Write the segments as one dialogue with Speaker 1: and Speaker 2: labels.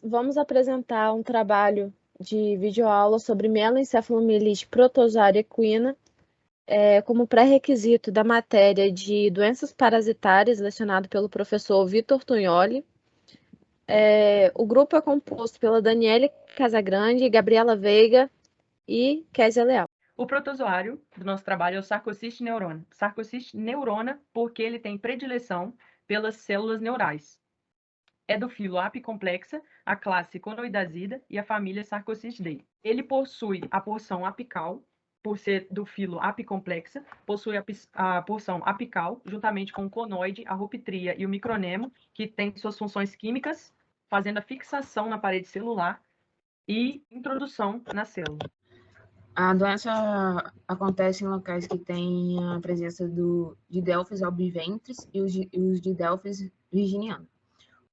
Speaker 1: Vamos apresentar um trabalho de videoaula sobre melencephalomielite protozoária equina, como pré-requisito da matéria de doenças parasitárias, lecionado pelo professor Vitor Tunholi. O grupo é composto pela Daniele Casagrande, Gabriela Veiga e Kézia Leal.
Speaker 2: O protozoário do nosso trabalho é o Sarcocystis neurona. Sarcocystis neurona porque ele tem predileção pelas células neurais. É do filo Apicomplexa, a classe Conoidasida e a família Sarcocystidae. Ele possui a porção apical, por ser do filo Apicomplexa, possui a porção apical, juntamente com o conoide, a ruptria e o micronemo, que tem suas funções químicas, fazendo a fixação na parede celular e introdução na célula.
Speaker 3: A doença acontece em locais que têm a presença de Delphis albiventris e os de Delphis virginiana.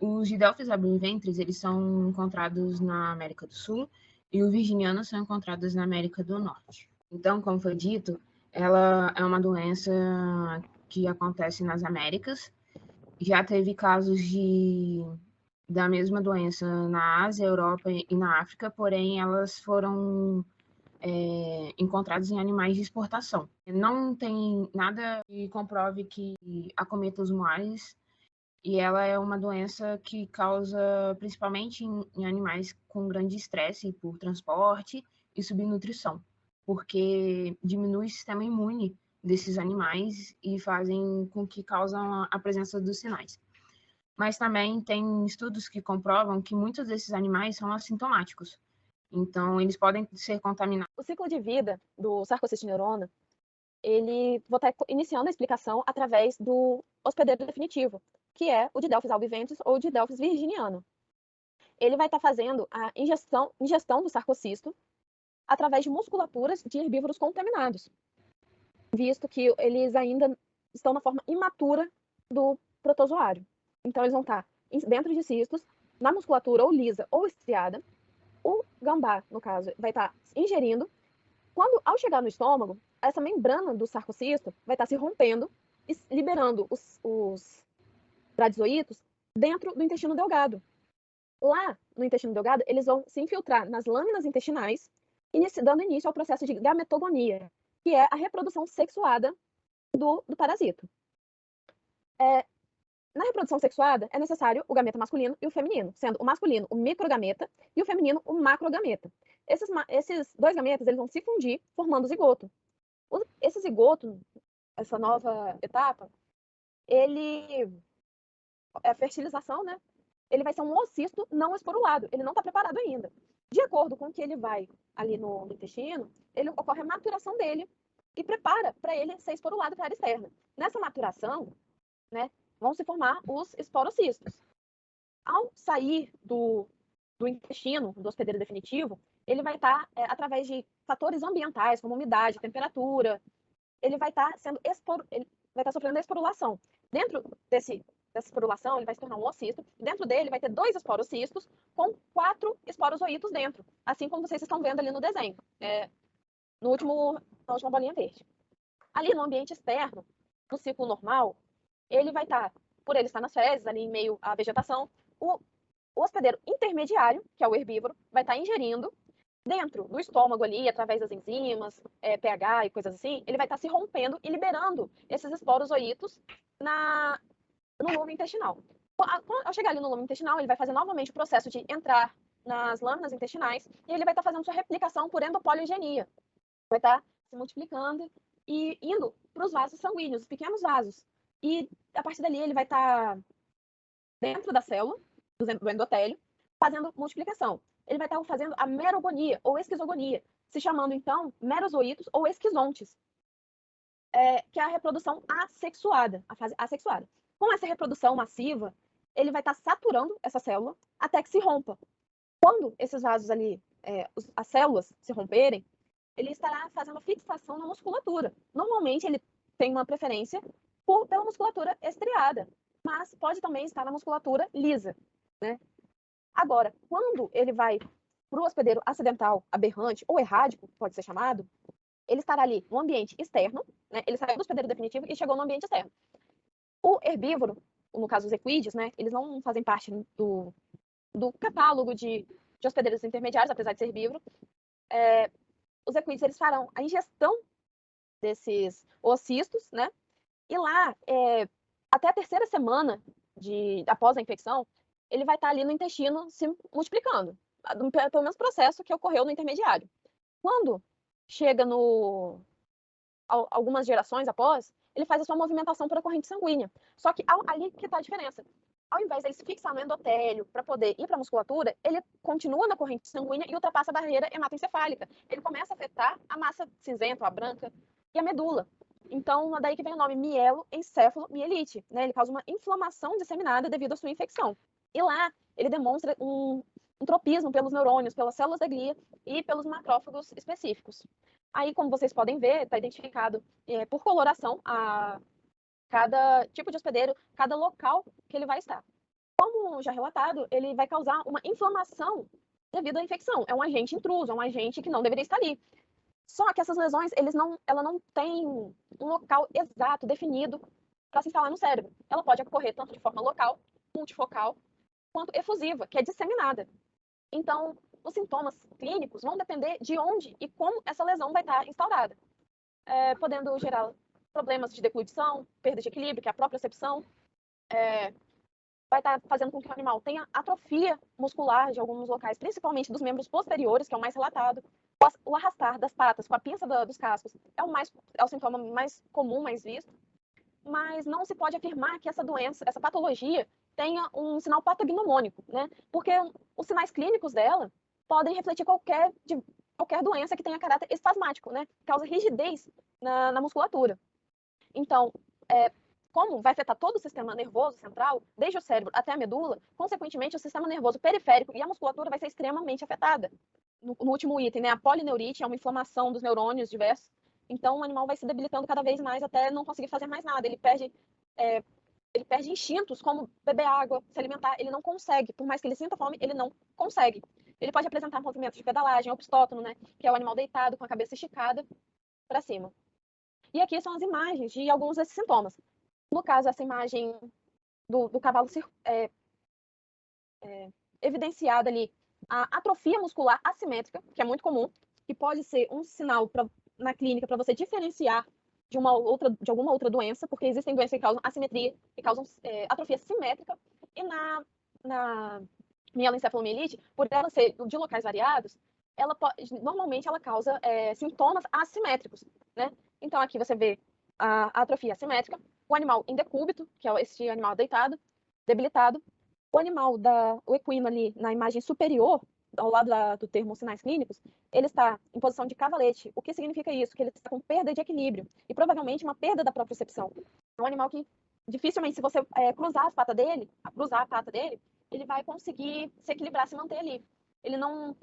Speaker 3: Os de Delphis albiventris, eles são encontrados na América do Sul e os virginianos são encontrados na América do Norte. Então, como foi dito, ela é uma doença que acontece nas Américas. Já teve casos da mesma doença na Ásia, Europa e na África, porém elas foram encontrados em animais de exportação. Não tem nada que comprove que acometa os humanos, e ela é uma doença que causa principalmente em animais com grande estresse por transporte e subnutrição, porque diminui o sistema imune desses animais e fazem com que causam a presença dos sinais. Mas também tem estudos que comprovam que muitos desses animais são assintomáticos. Então, eles podem ser contaminados.
Speaker 1: O ciclo de vida do Sarcocystis neurona, vou estar iniciando a explicação através do hospedeiro definitivo, que é o de Delphis albiventris ou de Delphis virginiano. Ele vai estar fazendo a ingestão do sarcocisto através de musculaturas de herbívoros contaminados, visto que eles ainda estão na forma imatura do protozoário. Então, eles vão estar dentro de cistos, na musculatura ou lisa ou estriada. O gambá, no caso, vai estar ingerindo. Quando, ao chegar no estômago, essa membrana do sarcocisto vai estar se rompendo e liberando os bradizoítos dentro do intestino delgado. Lá no intestino delgado, eles vão se infiltrar nas lâminas intestinais, dando início ao processo de gametogonia, que é a reprodução sexuada do parasito. Na reprodução sexuada, é necessário o gameta masculino e o feminino, sendo o masculino o microgameta e o feminino o macrogameta. Esses dois gametas eles vão se fundir, formando o zigoto. Esse zigoto, essa nova etapa, a fertilização, né? Ele vai ser um oocisto não esporulado, ele não está preparado ainda. De acordo com o que ele vai ali no intestino, ocorre a maturação dele e prepara para ele ser esporulado para a área externa. Nessa maturação, né, vão se formar os esporocistos. Ao sair do intestino, do hospedeiro definitivo, ele vai estar, através de fatores ambientais, como umidade, temperatura, ele vai estar sofrendo a esporulação. Dentro dessa esporulação, ele vai se tornar um oocisto. Dentro dele vai ter 2 esporocistos com 4 esporozoítos dentro, assim como vocês estão vendo ali no desenho, na última bolinha verde. Ali no ambiente externo, no ciclo normal, ele vai estar, por ele estar nas fezes, ali em meio à vegetação, o hospedeiro intermediário, que é o herbívoro, vai estar ingerindo dentro do estômago ali, através das enzimas, pH e coisas assim, ele vai estar se rompendo e liberando esses esporozoítos no lume intestinal. Ao chegar ali no lume intestinal, ele vai fazer novamente o processo de entrar nas lâminas intestinais e ele vai estar fazendo sua replicação por endopoliogenia. Vai estar se multiplicando e indo para os vasos sanguíneos, os pequenos vasos. E a partir dali ele vai estar dentro da célula, do endotélio, fazendo multiplicação. Ele vai estar fazendo a merogonia ou esquizogonia, se chamando então merozoítos ou esquizontes, que é a reprodução assexuada, a fase assexuada. Com essa reprodução massiva, ele vai estar saturando essa célula até que se rompa. Quando esses vasos ali, as células se romperem, ele estará fazendo fixação na musculatura. Normalmente ele tem uma preferência pela musculatura estriada, mas pode também estar na musculatura lisa, né? Agora, quando ele vai para o hospedeiro acidental, aberrante ou errático, pode ser chamado, ele estará ali no ambiente externo, né? Ele saiu do hospedeiro definitivo e chegou no ambiente externo. O herbívoro, no caso os equídeos, né? Eles não fazem parte do do catálogo de hospedeiros intermediários, apesar de ser herbívoro, os equinos eles farão a ingestão desses oocistos, né? E lá, até a terceira semana após a infecção, ele vai estar ali no intestino se multiplicando, pelo mesmo processo que ocorreu no intermediário. Quando chega algumas gerações após, ele faz a sua movimentação para a corrente sanguínea. Só que ali que está a diferença. Ao invés de ele se fixar no endotélio para poder ir para a musculatura, ele continua na corrente sanguínea e ultrapassa a barreira hematoencefálica. Ele começa a afetar a massa cinzenta, a branca e a medula. Então, daí que vem o nome mieloencefalomielite, né? Ele causa uma inflamação disseminada devido à sua infecção. E lá, ele demonstra um tropismo pelos neurônios, pelas células da glia e pelos macrófagos específicos. Aí, como vocês podem ver, está identificado por coloração cada tipo de hospedeiro, cada local que ele vai estar. Como já relatado, ele vai causar uma inflamação devido à infecção. É um agente intruso, é um agente que não deveria estar ali. Só que essas lesões, ela não tem um local exato, definido, para se instalar no cérebro. Ela pode ocorrer tanto de forma local, multifocal, quanto efusiva, que é disseminada. Então, os sintomas clínicos vão depender de onde e como essa lesão vai estar instaurada, podendo gerar problemas de decluição, perda de equilíbrio, que é a propriocepção, vai estar fazendo com que o animal tenha atrofia muscular de alguns locais, principalmente dos membros posteriores, que é o mais relatado. O arrastar das patas com a pinça dos cascos é o sintoma mais comum, mais visto, mas não se pode afirmar que essa doença, essa patologia, tenha um sinal patognomônico, né? Porque os sinais clínicos dela podem refletir qualquer doença que tenha caráter espasmático, né? Causa rigidez na musculatura. Então, como vai afetar todo o sistema nervoso central, desde o cérebro até a medula, consequentemente o sistema nervoso periférico e a musculatura vai ser extremamente afetada. No último item, né, a polineurite é uma inflamação dos neurônios diversos, então o animal vai se debilitando cada vez mais até não conseguir fazer mais nada. Ele perde instintos como beber água, se alimentar, ele não consegue. Por mais que ele sinta fome, ele não consegue. Ele pode apresentar movimentos de pedalagem, opstótono, né, que é o animal deitado com a cabeça esticada para cima. E aqui são as imagens de alguns desses sintomas. No caso, essa imagem do cavalo evidenciada ali, a atrofia muscular assimétrica, que é muito comum, que pode ser um sinal na clínica para você diferenciar de alguma outra doença, porque existem doenças que causam assimetria, que causam atrofia simétrica, e na mieloencefalomielite, por ela ser de locais variados, normalmente ela causa sintomas assimétricos, né? Então aqui você vê a atrofia assimétrica, o animal em decúbito, que é este animal deitado, debilitado, o equino ali na imagem superior, ao lado do termo sinais clínicos, ele está em posição de cavalete. O que significa isso? Que ele está com perda de equilíbrio e provavelmente uma perda da propriocepção. É um animal que dificilmente, se você cruzar a pata dele, ele vai conseguir se equilibrar, se manter ali. Ele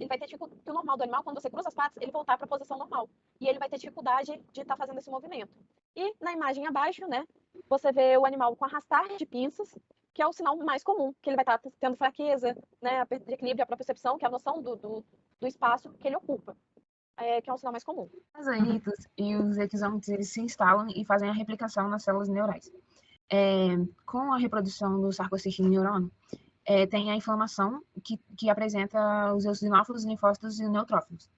Speaker 1: vai ter dificuldade, o normal do animal, quando você cruza as patas, ele voltar para a posição normal. E ele vai ter dificuldade de estar fazendo esse movimento. E na imagem abaixo, né, você vê o animal com arrastar de pinças, que é o sinal mais comum, que ele vai estar tendo fraqueza, né, a perda de equilíbrio, a propriocepção, que é a noção do espaço que ele ocupa, que é o sinal mais comum.
Speaker 3: As anitos e os exomes eles se instalam e fazem a replicação nas células neurais. Com a reprodução do sarcocistine neurônio, tem a inflamação que apresenta os eosinófilos, linfócitos e neutrófilos.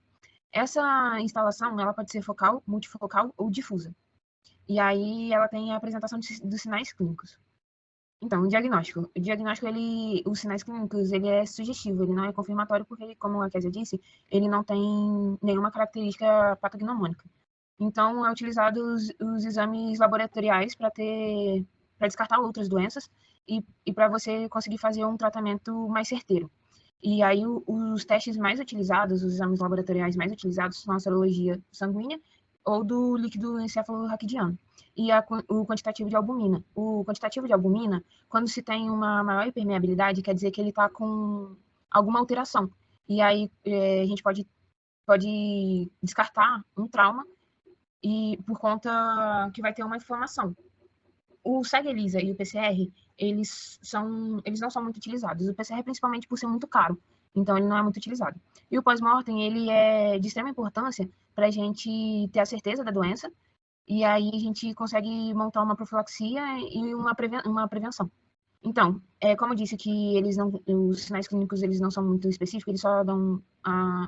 Speaker 3: Essa instalação ela pode ser focal, multifocal ou difusa. E aí ela tem a apresentação dos sinais clínicos. Então, o diagnóstico. Os sinais clínicos, ele é sugestivo, ele não é confirmatório, porque, como a Kézia disse, ele não tem nenhuma característica patognomônica. Então, é utilizado os exames laboratoriais para descartar outras doenças e para você conseguir fazer um tratamento mais certeiro. E aí, os testes mais utilizados, os exames laboratoriais mais utilizados são a serologia sanguínea ou do líquido encefalorraquidiano e o quantitativo de albumina. O quantitativo de albumina, quando se tem uma maior hipermeabilidade, quer dizer que ele está com alguma alteração. E aí a gente pode descartar um trauma e por conta que vai ter uma inflamação. O SEG-ELISA e o PCR, eles não são muito utilizados. O PCR principalmente por ser muito caro, então ele não é muito utilizado. E o pós-mortem, ele é de extrema importância para a gente ter a certeza da doença, e aí a gente consegue montar uma profilaxia e uma prevenção. Então, como eu disse que os sinais clínicos eles não são muito específicos,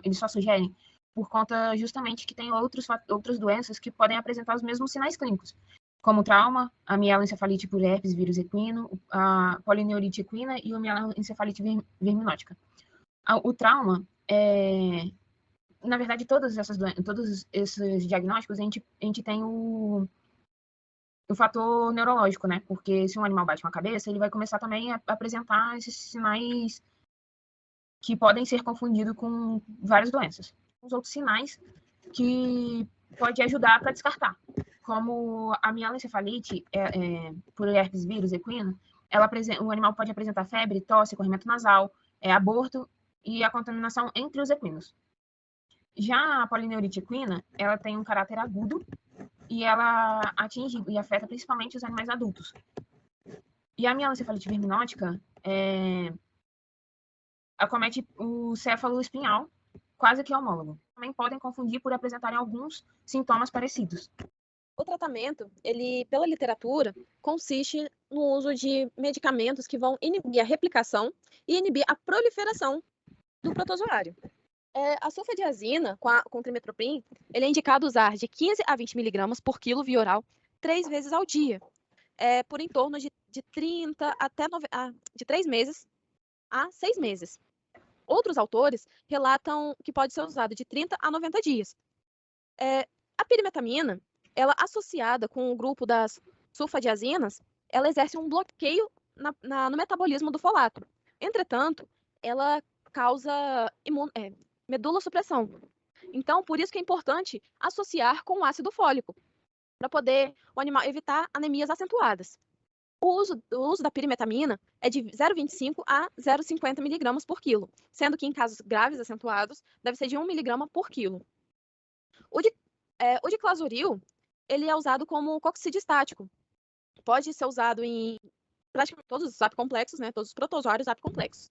Speaker 3: eles só sugerem por conta justamente que tem outras doenças que podem apresentar os mesmos sinais clínicos, como o trauma, a mieloencefalite por herpes vírus equino, a polineurite equina e a mieloencefalite verminótica. O trauma, na verdade, todos esses diagnósticos, a gente tem o fator neurológico, né? Porque se um animal bate uma cabeça, ele vai começar também a apresentar esses sinais que podem ser confundidos com várias doenças. Os outros sinais que pode ajudar para descartar, como a mieloencefalite por herpes vírus equino, o animal pode apresentar febre, tosse, corrimento nasal, aborto e a contaminação entre os equinos. Já a polineurite equina, ela tem um caráter agudo e ela atinge e afeta principalmente os animais adultos. E a mieloencefalite verminótica acomete o céfalo espinhal, quase que homólogo. Também podem confundir por apresentarem alguns sintomas parecidos.
Speaker 1: O tratamento, ele, pela literatura, consiste no uso de medicamentos que vão inibir a replicação e inibir a proliferação do protozoário. A sulfadiazina com trimetoprim, ele é indicado usar de 15 a 20 miligramas por quilo via oral 3 vezes ao dia, por em torno de 30 até de 3 meses a 6 meses. Outros autores relatam que pode ser usado de 30 a 90 dias. A pirimetamina, ela associada com o grupo das sulfadiazinas, ela exerce um bloqueio no metabolismo do folato. Entretanto, ela causa medulossupressão. Então, por isso que é importante associar com o ácido fólico, para poder o animal evitar anemias acentuadas. O uso da pirimetamina é de 0,25 a 0,50 miligramas por quilo, sendo que em casos graves acentuados deve ser de 1 miligrama por quilo. O de clasoril, ele é usado como coccidistático. Pode ser usado em praticamente todos os apicomplexos, né, todos os protozoários apicomplexos.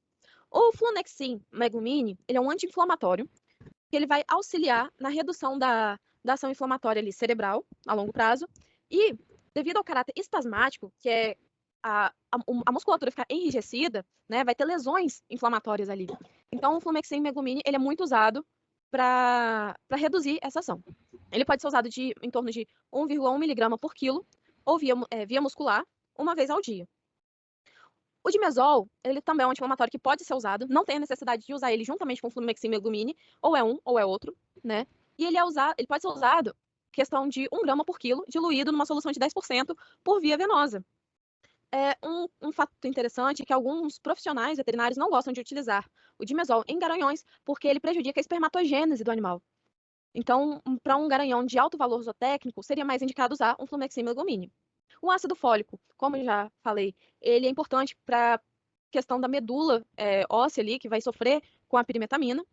Speaker 1: O flunexin meglumine, ele é um anti-inflamatório, que ele vai auxiliar na redução da ação inflamatória ali, cerebral, a longo prazo, e devido ao caráter espasmático, que é a musculatura ficar enrijecida, né, vai ter lesões inflamatórias ali. Então, o flumexin meglumine, ele é muito usado para reduzir essa ação. Ele pode ser usado em torno de 1,1 miligrama por quilo ou via muscular, uma vez ao dia. O dimesol, ele também é um anti-inflamatório que pode ser usado, não tem a necessidade de usar ele juntamente com o flumexin meglumine, ou é um ou é outro, né? E ele pode ser usado questão de 1 grama por quilo, diluído numa solução de 10% por via venosa. Um fato interessante é que alguns profissionais veterinários não gostam de utilizar o dimesol em garanhões porque ele prejudica a espermatogênese do animal. Então, para um garanhão de alto valor zootécnico, seria mais indicado usar um flumexin meglumine. O ácido fólico, como eu já falei, ele é importante para a questão da medula óssea ali, que vai sofrer com a pirimetamina.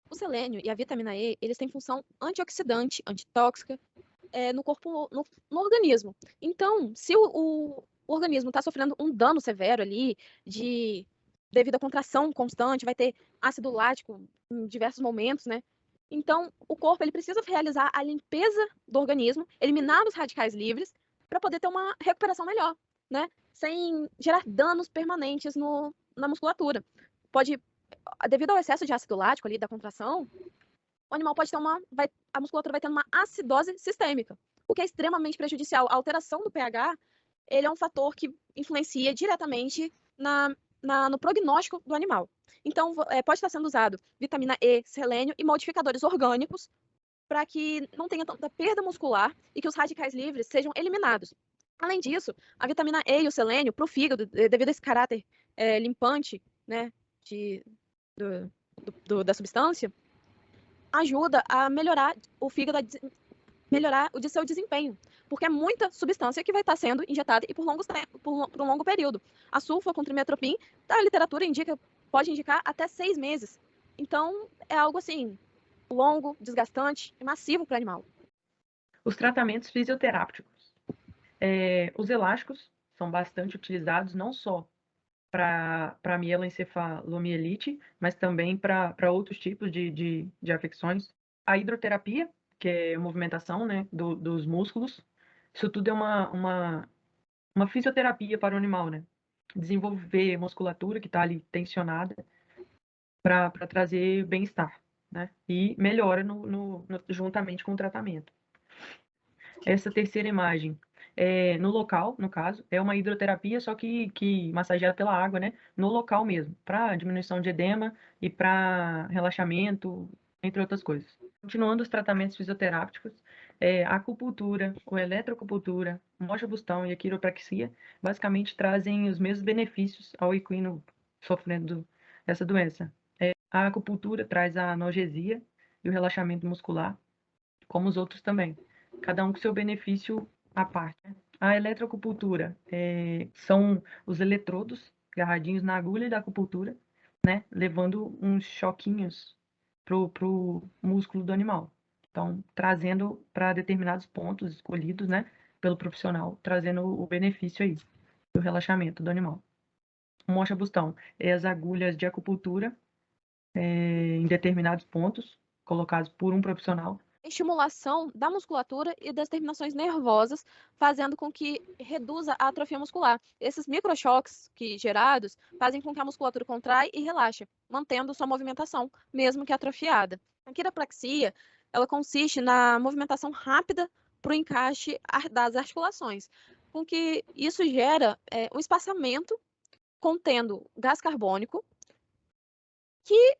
Speaker 1: O selênio e a vitamina E, eles têm função antioxidante, antitóxica no corpo, no organismo. Então, se o organismo está sofrendo um dano severo ali, devido à contração constante, vai ter ácido lático em diversos momentos, né? Então, o corpo ele precisa realizar a limpeza do organismo, eliminar os radicais livres, para poder ter uma recuperação melhor, né? Sem gerar danos permanentes na musculatura. Devido ao excesso de ácido lático ali, da contração, o animal pode ter a musculatura vai tendo uma acidose sistêmica, o que é extremamente prejudicial. A alteração do pH, ele é um fator que influencia diretamente no prognóstico do animal. Então, pode estar sendo usado vitamina E, selênio e modificadores orgânicos para que não tenha tanta perda muscular e que os radicais livres sejam eliminados. Além disso, a vitamina E e o selênio, para o fígado, devido a esse caráter limpante, né, da substância, ajuda a melhorar o fígado, melhorar o seu desempenho, porque é muita substância que vai estar sendo injetada e por um longo período. A sulfa com trimetoprim, a literatura pode indicar até 6 meses. Então, é algo assim, longo, desgastante e massivo para o animal.
Speaker 2: Os tratamentos fisioterápicos. Os elásticos são bastante utilizados, não só para mieloencefalomielite, mas também para outros tipos de afecções. A hidroterapia, que é a movimentação, né, dos músculos, isso tudo é uma fisioterapia para o animal, né? desenvolver musculatura que está ali tensionada para trazer bem-estar, né? E melhora juntamente com o tratamento. Essa terceira imagem no local, no caso, é uma hidroterapia, só que massageada pela água, né? No local mesmo, para diminuição de edema e para relaxamento, entre outras coisas. Continuando os tratamentos fisioterápicos, a acupuntura, a eletroacupuntura, mocha-bustão e a quiropraxia basicamente trazem os mesmos benefícios ao equino sofrendo dessa doença. A acupuntura traz a analgesia e o relaxamento muscular, como os outros também. Cada um com seu benefício à parte. A eletroacupuntura são os eletrodos agarradinhos na agulha da acupuntura, né, levando uns choquinhos pro músculo do animal. Então, trazendo para determinados pontos escolhidos, né, pelo profissional, trazendo o benefício aí do relaxamento do animal. O mocha-bustão é as agulhas de acupuntura em determinados pontos, colocados por um profissional.
Speaker 1: Estimulação da musculatura e das terminações nervosas, fazendo com que reduza a atrofia muscular. Esses microchoques gerados fazem com que a musculatura contrai e relaxe, mantendo sua movimentação, mesmo que atrofiada. A quiropraxia, ela consiste na movimentação rápida para o encaixe das articulações, com que isso gera um espaçamento contendo gás carbônico, que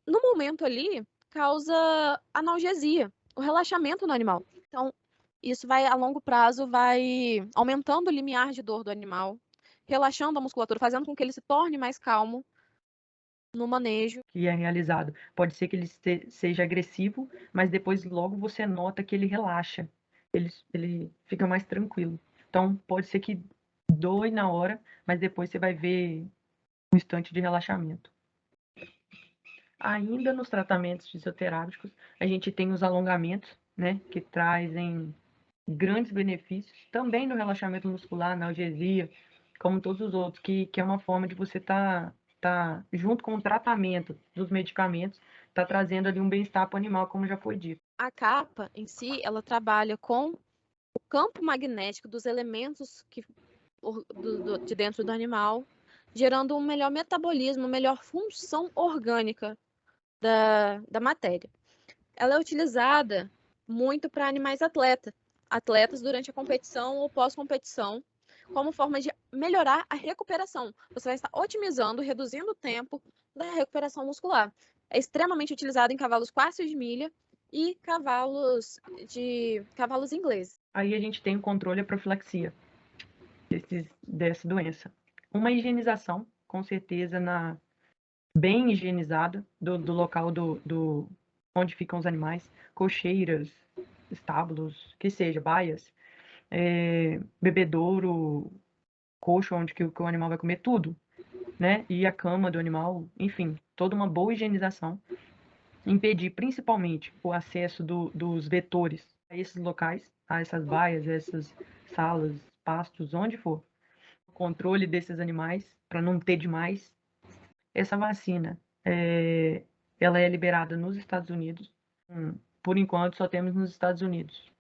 Speaker 1: no momento ali causa analgesia, o relaxamento no animal. Então, isso vai a longo prazo vai aumentando o limiar de dor do animal, relaxando a musculatura, fazendo com que ele se torne mais calmo no manejo.
Speaker 2: Que é realizado. Pode ser que ele seja agressivo, mas depois logo você nota que ele relaxa, ele fica mais tranquilo. Então, pode ser que doe na hora, mas depois você vai ver um instante de relaxamento. Ainda nos tratamentos fisioterápicos, a gente tem os alongamentos, né, que trazem grandes benefícios, também no relaxamento muscular, analgesia, como todos os outros, que é uma forma de você tá junto com o tratamento dos medicamentos, tá trazendo ali um bem-estar para o animal, como já foi dito.
Speaker 1: A capa em si, ela trabalha com o campo magnético dos elementos de dentro do animal, gerando um melhor metabolismo, uma melhor função orgânica da matéria. Ela é utilizada muito para animais atletas durante a competição ou pós-competição, como forma de melhorar a recuperação. Você vai estar otimizando, reduzindo o tempo da recuperação muscular. É extremamente utilizado em cavalos quartos de milha e cavalos ingleses.
Speaker 2: Aí a gente tem o controle e a profilaxia dessa doença. Uma higienização, com certeza, bem higienizada do local onde ficam os animais, cocheiras, estábulos, que seja, baias, bebedouro, coxo, onde que o animal vai comer, tudo, né? E a cama do animal, enfim, toda uma boa higienização. Impedir principalmente o acesso dos vetores a esses locais, a essas baias, essas salas, pastos, onde for. O controle desses animais, para não ter demais. Essa vacina, ela é liberada nos Estados Unidos. Por enquanto, só temos nos Estados Unidos.